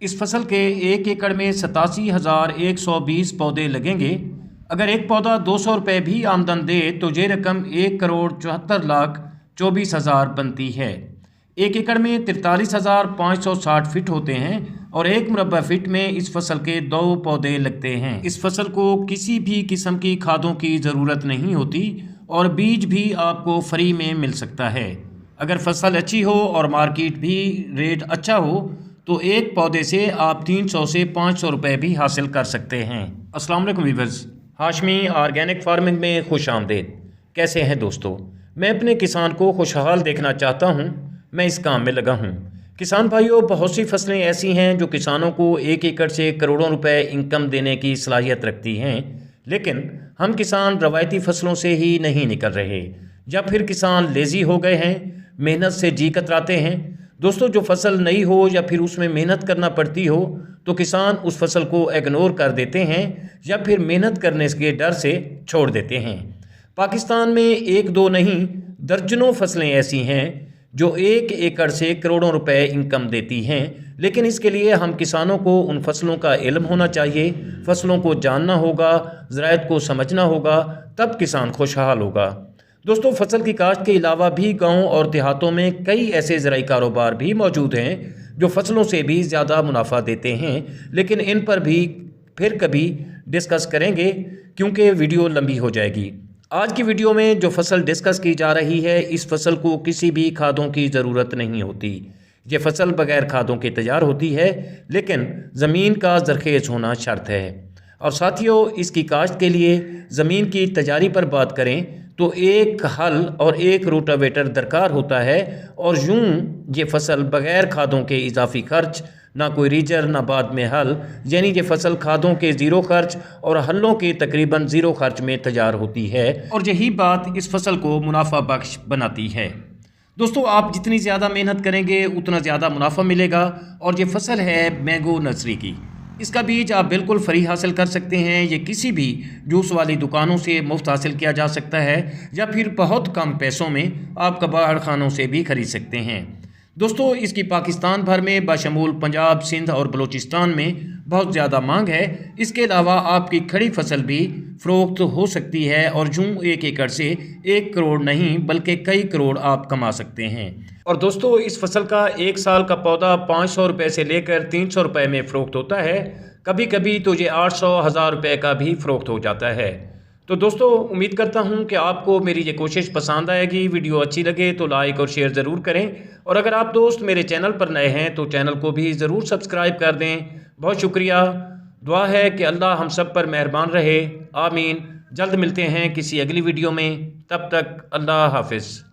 इस फसल के 1 एकड़ में 87,120 पौधे लगेंगे। अगर एक पौधा 200 रुपये भी आमदन दे तो ये रकम 1,74,24,000 बनती है। 1 एकड़ में 43,560 फिट होते हैं और 1 मुरब्बा फिट में इस फसल के 2 पौधे लगते हैं। इस फसल को किसी भी किस्म की खादों की ज़रूरत नहीं होती और बीज भी आपको फ्री में मिल सकता है। अगर फसल अच्छी हो और मार्केट भी रेट अच्छा हो तो एक पौधे से आप 300 से 500 रुपये भी हासिल कर सकते हैं। अस्सलाम वालेकुम व्यूअर्स, हाशमी ऑर्गेनिक फार्मिंग में खुश आमदीद। कैसे हैं दोस्तों? मैं अपने किसान को खुशहाल देखना चाहता हूं। मैं इस काम में लगा हूं। किसान भाइयों, बहुत सी फसलें ऐसी हैं जो किसानों को 1 एकड़ से करोड़ों रुपए इनकम देने की सलाहियत रखती हैं, लेकिन हम किसान रवायती फसलों से ही नहीं निकल रहे, या फिर किसान लेज़ी हो गए हैं, मेहनत से जी कतराते हैं। दोस्तों, जो फसल नई हो या फिर उसमें मेहनत करना पड़ती हो तो किसान उस फसल को इग्नोर कर देते हैं या फिर मेहनत करने के डर से छोड़ देते हैं। पाकिस्तान में एक दो नहीं, दर्जनों फसलें ऐसी हैं जो 1 एकड़ से करोड़ों रुपए इनकम देती हैं, लेकिन इसके लिए हम किसानों को उन फसलों का इल्म होना चाहिए, फसलों को जानना होगा, ज़राअत को समझना होगा, तब किसान खुशहाल होगा। दोस्तों, फसल की काश्त के अलावा भी गाँव और देहातों में कई ऐसे ज़राई कारोबार भी मौजूद हैं जो फसलों से भी ज़्यादा मुनाफा देते हैं, लेकिन इन पर भी फिर कभी डिस्कस करेंगे क्योंकि वीडियो लंबी हो जाएगी। आज की वीडियो में जो फसल डिस्कस की जा रही है, इस फसल को किसी भी खादों की ज़रूरत नहीं होती। ये फसल बग़ैर खादों के तैयार होती है, लेकिन ज़मीन का ज़रखेज़ होना शर्त है। और साथियों, इसकी काश्त के लिए ज़मीन की तैयारी पर बात करें तो एक हल और एक रोटावेटर दरकार होता है, और यूं ये फसल बग़ैर खादों के इजाफी खर्च, ना कोई रीजर ना बाद में हल, यानी ये फसल खादों के ज़ीरो खर्च और हलों के तकरीबन ज़ीरो खर्च में तैयार होती है, और यही बात इस फसल को मुनाफा बख्श बनाती है। दोस्तों, आप जितनी ज़्यादा मेहनत करेंगे उतना ज़्यादा मुनाफा मिलेगा। और ये फसल है मैंगो नर्सरी की। इसका बीज आप बिल्कुल फ्री हासिल कर सकते हैं। ये किसी भी जूस वाली दुकानों से मुफ्त हासिल किया जा सकता है, या फिर बहुत कम पैसों में आप कबाड़ खानों से भी खरीद सकते हैं। दोस्तों, इसकी पाकिस्तान भर में बशमूल पंजाब, सिंध और बलूचिस्तान में बहुत ज़्यादा मांग है। इसके अलावा आपकी खड़ी फसल भी फ़रोख्त हो सकती है और यूं 1 एकड़ से 1 करोड़ नहीं बल्कि कई करोड़ आप कमा सकते हैं। और दोस्तों, इस फसल का 1 साल का पौधा 500 रुपये से लेकर 300 रुपये में फ़रोख्त होता है। कभी कभी तो ये 800-1000 रुपये का भी फ़रोख्त हो जाता है। तो दोस्तों, उम्मीद करता हूँ कि आपको मेरी ये कोशिश पसंद आएगी। वीडियो अच्छी लगे तो लाइक और शेयर ज़रूर करें, और अगर आप दोस्त मेरे चैनल पर नए हैं तो चैनल को भी ज़रूर सब्सक्राइब कर दें। बहुत शुक्रिया। दुआ है कि अल्लाह हम सब पर मेहरबान रहे। आमीन। जल्द मिलते हैं किसी अगली वीडियो में। तब तक अल्लाह हाफिज़।